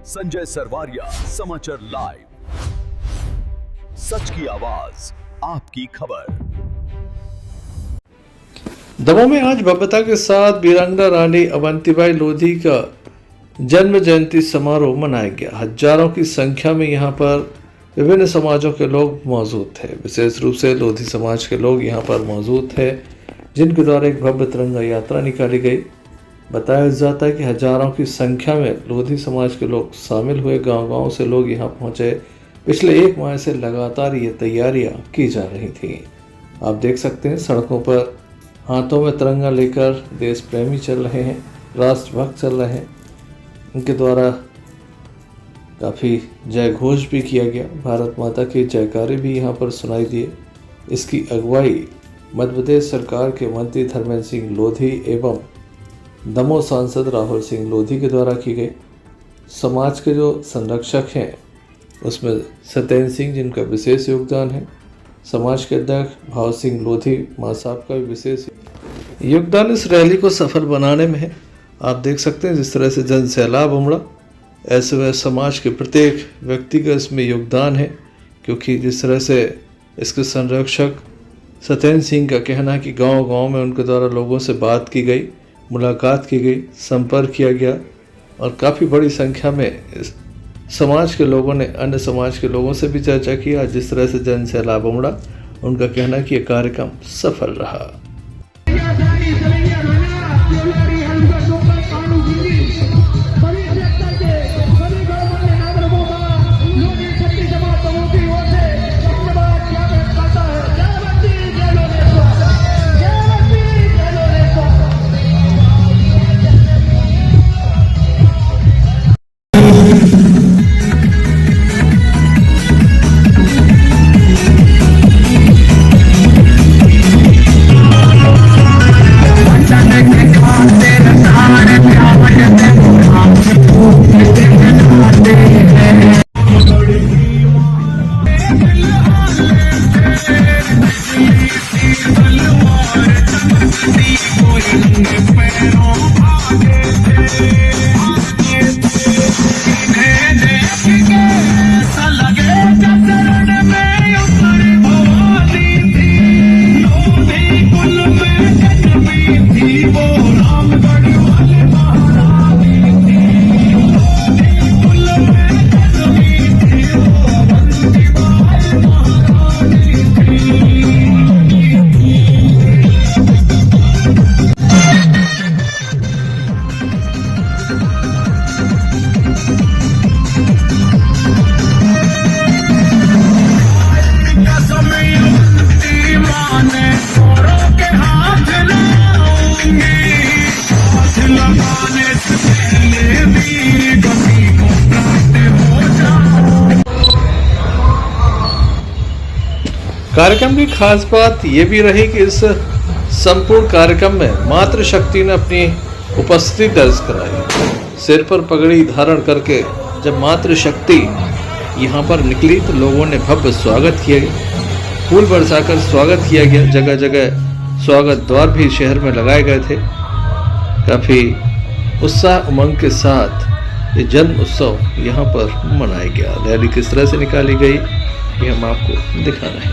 संजय सरवारिया, समाचार लाइव, सच की आवाज, आपकी खबर। दमोह में आज भव्यता के साथ वीरांगना रानी अवंतीबाई लोधी का जन्म जयंती समारोह मनाया गया। हजारों की संख्या में यहां पर विभिन्न समाजों के लोग मौजूद थे। विशेष रूप से लोधी समाज के लोग यहां पर मौजूद थे, जिनके द्वारा एक भव्य तिरंगा यात्रा निकाली गई। बताया जाता है कि हजारों की संख्या में लोधी समाज के लोग शामिल हुए। गांव-गांव से लोग यहां पहुंचे। पिछले एक माह से लगातार ये तैयारियां की जा रही थी। आप देख सकते हैं सड़कों पर हाथों में तिरंगा लेकर देश प्रेमी चल रहे हैं, राष्ट्रभक्त चल रहे हैं। उनके द्वारा काफ़ी जय घोष भी किया गया। भारत माता के जयकारे भी यहाँ पर सुनाई दिए। इसकी अगुवाई मध्य प्रदेश सरकार के मंत्री धर्मेंद्र सिंह लोधी एवं दमोह सांसद राहुल सिंह लोधी के द्वारा की गई। समाज के जो संरक्षक हैं उसमें सत्येंद्र सिंह, जिनका विशेष योगदान है। समाज के अध्यक्ष भाव सिंह लोधी माँ साहब का भी विशेष योगदान इस रैली को सफल बनाने में है। आप देख सकते हैं जिस तरह से जन सैलाब उमड़ा, ऐसे में समाज के प्रत्येक व्यक्ति का इसमें योगदान है, क्योंकि जिस तरह से इसके संरक्षक सत्येंद्र सिंह का कहना है कि गांव-गांव में उनके द्वारा लोगों से बात की गई, मुलाकात की गई, संपर्क किया गया और काफ़ी बड़ी संख्या में समाज के लोगों ने अन्य समाज के लोगों से भी चर्चा की। आज जिस तरह से जन सैलाब उमड़ा, उनका कहना है कि यह कार्यक्रम सफल रहा। कार्यक्रम की खास बात यह भी रही कि इस संपूर्ण कार्यक्रम में मातृशक्ति ने अपनी उपस्थिति दर्ज कराई। सिर पर पगड़ी धारण करके जब मातृशक्ति यहाँ पर निकली तो लोगों ने भव्य स्वागत किया गया, फूल बरसाकर स्वागत किया गया। जगह जगह स्वागत द्वार भी शहर में लगाए गए थे। काफ़ी उत्साह उमंग के साथ ये जन्म उत्सव यहाँ पर मनाया गया। रैली किस तरह से निकाली गई ये हम आपको दिखा रहे हैं।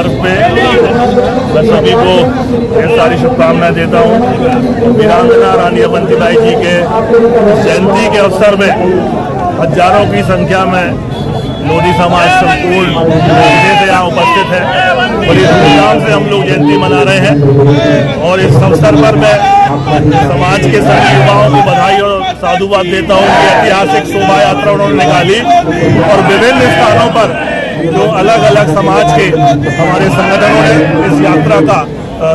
पर्व पे मैं सभी को ढेर सारी शुभकामनाएं देता हूँ। वीरांगना रानी अवंतीबाई जी के जयंती के अवसर में हजारों की संख्या में लोधी समाज संपूर्ण से यहाँ उपस्थित है। बड़ी धूमधाम से हम लोग जयंती मना रहे हैं और इस अवसर पर मैं समाज के सभी युवाओं को बधाई और साधुवाद देता हूँ कि ऐतिहासिक शोभा यात्रा उन्होंने निकाली और विभिन्न स्थानों पर जो अलग अलग समाज के हमारे संगठनों ने इस यात्रा का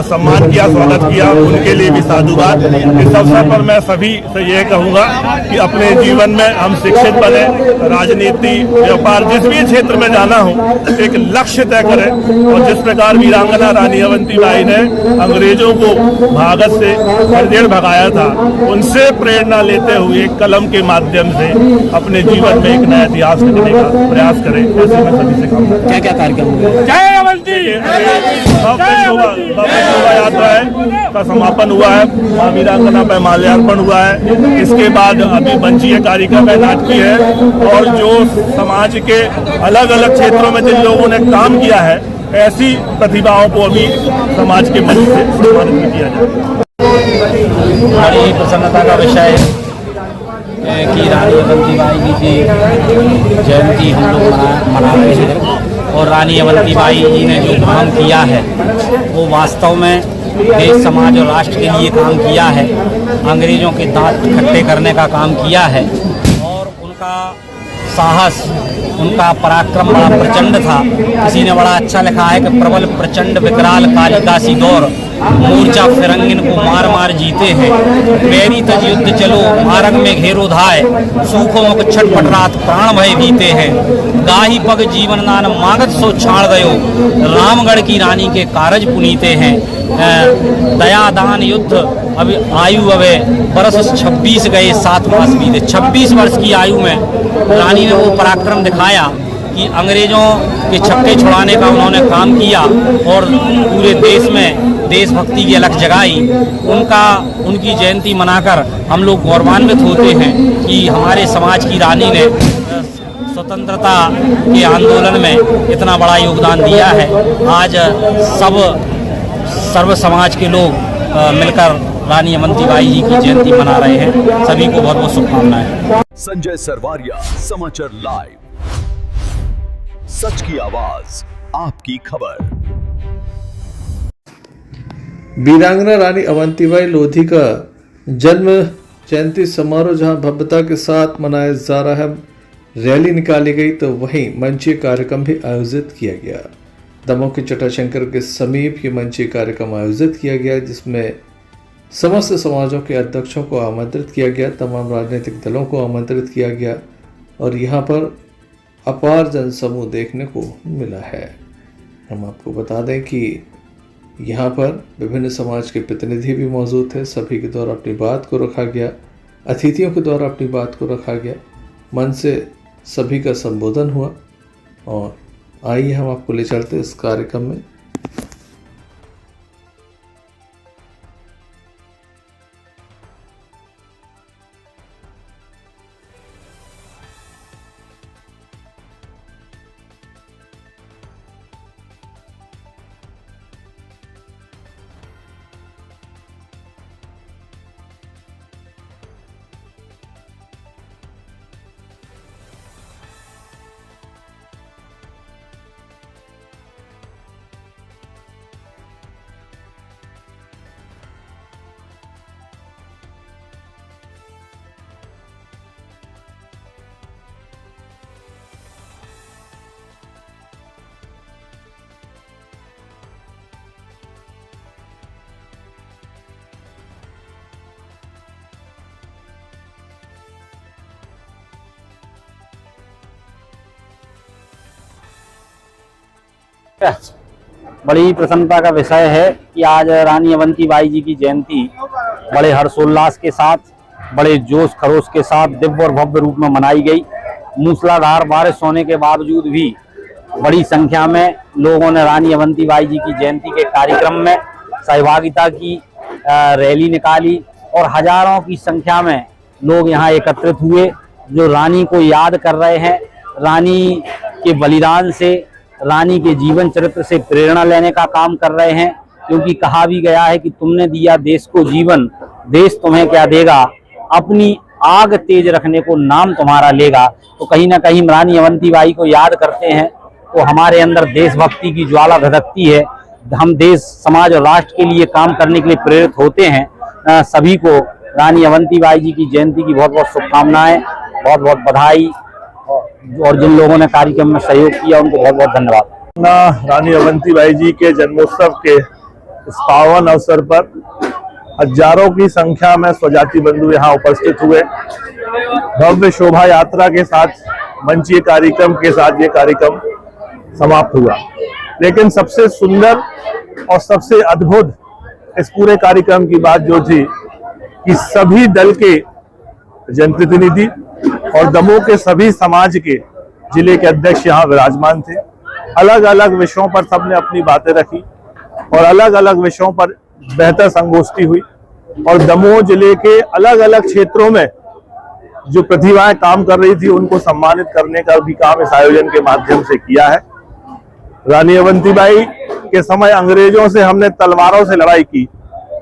सम्मान किया, स्वागत किया, उनके लिए भी साधुवाद। इस अवसर पर मैं सभी से यह कहूँगा कि अपने जीवन में हम शिक्षित बने, राजनीति, व्यापार, जिस भी क्षेत्र में जाना हो एक लक्ष्य तय करें और जिस प्रकार वीरांगना रानी अवंतीबाई ने अंग्रेजों को भारत से हर भगाया था, उनसे प्रेरणा लेते हुए कलम के माध्यम से अपने जीवन में एक नया इतिहास लिखने का प्रयास करें। ऐसे में सभी से कहूँगा। क्या क्या कार्यक्रम हुए? जय अवंती शोभा यात्रा है का समापन हुआ है, मां वीरांगना पर माल्यार्पण हुआ है। इसके बाद अभी मंचीय कार्यक्रम है, नाटकीय है और जो समाज के अलग अलग क्षेत्रों में जिन लोगों ने काम किया है ऐसी प्रतिभाओं को अभी समाज के मंच से सम्मानित किया जाए। बड़ी प्रसन्नता का विषय है कि रानी अवंतीबाई जी की जयंती हम लोग मना रहे हैं और रानी अवंतीबाई जी ने जो काम किया है वो वास्तव में देश, समाज और राष्ट्र के लिए काम किया है। अंग्रेज़ों के दांत इकट्ठे करने का काम किया है और उनका साहस, उनका पराक्रम बड़ा प्रचंड था। किसी ने बड़ा अच्छा लिखा है कि प्रबल प्रचंड विकराल कालिका सी दौर, मोर्चा फिरंगिन को मार मार जीते हैं। पैरी तज युद्ध चलो मार्ग में घेरो धाय, सूखो मुख छटपट रात प्राण भय बीते हैं। गाही पग जीवन नान मागत सो छाड़ दयो, रामगढ़ की रानी के कारज पुनीते हैं। दया दान युद्ध अभी आयु अवे बरस 26 गए 7 मास बीते। 26 वर्ष की आयु में रानी ने वो पराक्रम दिखाया कि अंग्रेजों के छक्के छुड़ाने का उन्होंने काम किया और पूरे देश में देशभक्ति की अलख जगाई। उनकी जयंती मनाकर हम लोग गौरवान्वित होते हैं कि हमारे समाज की रानी ने स्वतंत्रता के आंदोलन में इतना बड़ा योगदान दिया है। आज सर्व समाज के लोग मिलकर रानी अवंतीबाई जी की जयंती मना रहे हैं। सभी को बहुत बहुत शुभकामनाएं। संजय सरवारिया, समाचार लाइव, सच की आवाज, आपकी खबर। वीरांगना रानी अवंतीबाई लोधी का जन्म जयंती समारोह जहां भव्यता के साथ मनाया जा रहा है, रैली निकाली गई तो वहीं मंचीय कार्यक्रम भी आयोजित किया गया। दमोह के जटाशंकर के समीप ये मंचीय कार्यक्रम आयोजित किया गया जिसमें समस्त समाजों के अध्यक्षों को आमंत्रित किया गया, तमाम राजनीतिक दलों को आमंत्रित किया गया और यहाँ पर अपार जनसमूह देखने को मिला है। हम आपको बता दें कि यहाँ पर विभिन्न समाज के प्रतिनिधि भी मौजूद थे। सभी के द्वारा अपनी बात को रखा गया, अतिथियों के द्वारा अपनी बात को रखा गया, मन से सभी का संबोधन हुआ और आइए हम आपको ले चलते इस कार्यक्रम में। बड़ी प्रसन्नता का विषय है कि आज रानी अवंतीबाई जी की जयंती बड़े हर्षोल्लास के साथ, बड़े जोश खरोश के साथ दिव्य और भव्य रूप में मनाई गई। मूसलाधार बारिश होने के बावजूद भी बड़ी संख्या में लोगों ने रानी अवंतीबाई जी की जयंती के कार्यक्रम में सहभागिता की, रैली निकाली और हजारों की संख्या में लोग यहाँ एकत्रित हुए जो रानी को याद कर रहे हैं। रानी के बलिदान से रानी के जीवन चरित्र से प्रेरणा लेने का काम कर रहे हैं, क्योंकि कहा भी गया है कि तुमने दिया देश को जीवन, देश तुम्हें क्या देगा, अपनी आग तेज रखने को नाम तुम्हारा लेगा। तो कहीं ना कहीं रानी अवंतीबाई को याद करते हैं तो हमारे अंदर देशभक्ति की ज्वाला धधकती है। हम देश, समाज और राष्ट्र के लिए काम करने के लिए प्रेरित होते हैं। सभी को रानी अवंतीबाई जी की जयंती की बहुत बहुत शुभकामनाएं, बहुत बहुत बधाई, और जिन लोगों ने कार्यक्रम में सहयोग किया उनको बहुत बहुत धन्यवाद। रानी अवंतीबाई जी के जन्मोत्सव के इस पावन अवसर पर हजारों की संख्या में स्वजाति बंधु यहाँ उपस्थित हुए। भव्य शोभा यात्रा के साथ, मंचीय कार्यक्रम के साथ ये कार्यक्रम समाप्त हुआ। लेकिन सबसे सुंदर और सबसे अद्भुत इस पूरे कार्यक्रम की बात जो थी कि सभी दल के जनप्रतिनिधि और दमोह के सभी समाज के जिले के अध्यक्ष यहाँ विराजमान थे। अलग अलग विषयों पर सबने अपनी बातें रखी और अलग अलग विषयों पर बेहतर संगोष्ठी हुई, और दमोह जिले के अलग अलग क्षेत्रों में जो प्रतिभाएं काम कर रही थी उनको सम्मानित करने का भी काम इस आयोजन के माध्यम से किया है। रानी अवंतीबाई के समय अंग्रेजों से हमने तलवारों से लड़ाई की,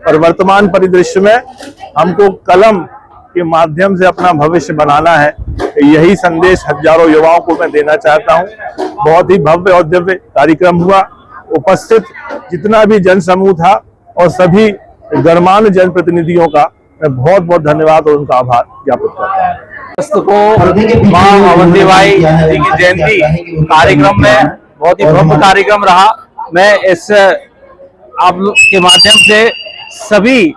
और वर्तमान परिदृश्य में हमको कलम के माध्यम से अपना भविष्य बनाना है। यही संदेश हजारों युवाओं को मैं देना चाहता हूं। बहुत ही भव्य और दिव्य कार्यक्रम हुआ। उपस्थित जितना भी जन समूह था और सभी गणमान्य जनप्रतिनिधियों का मैं बहुत बहुत धन्यवाद और उनका आभार ज्ञापित करता हूँ। मां अवंतीबाई जी की जयंती कार्यक्रम में बहुत ही भव्य कार्यक्रम रहा। मैं इस आप लोग के माध्यम से सभी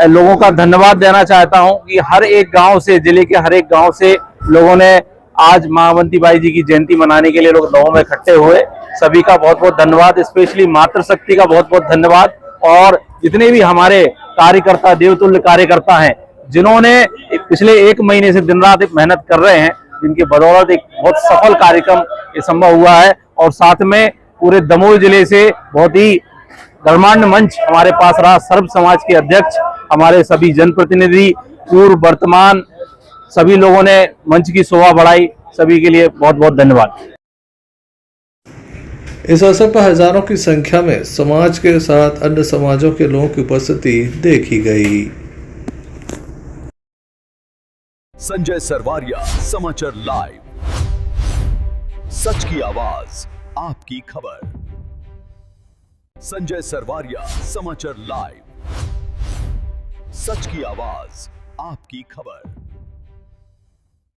लोगों का धन्यवाद देना चाहता हूं कि हर एक गांव से, जिले के हर एक गांव से लोगों ने आज मां अवंतीबाई जी की जयंती मनाने के लिए लोग गांव में इकट्ठे हुए। सभी का बहुत बहुत धन्यवाद, स्पेशली मातृशक्ति का बहुत बहुत धन्यवाद, और जितने भी हमारे कार्यकर्ता, देवतुल्य कार्यकर्ता हैं, जिन्होंने पिछले 1 महीने से दिन रात मेहनत कर रहे हैं, जिनके बदौलत एक बहुत सफल कार्यक्रम ये संभव हुआ है। और साथ में पूरे दमोह जिले से बहुत ही गणमान्य मंच हमारे पास रहा। सर्व समाज के अध्यक्ष, हमारे सभी जनप्रतिनिधि, पूर्व वर्तमान सभी लोगों ने मंच की शोभा बढ़ाई। सभी के लिए बहुत बहुत धन्यवाद। इस अवसर पर हजारों की संख्या में समाज के साथ अन्य समाजों के लोगों की उपस्थिति देखी गई। संजय सरवारिया, समाचार लाइव, सच की आवाज, आपकी खबर। संजय सरवारिया, समाचार लाइव, सच की आवाज, आपकी खबर।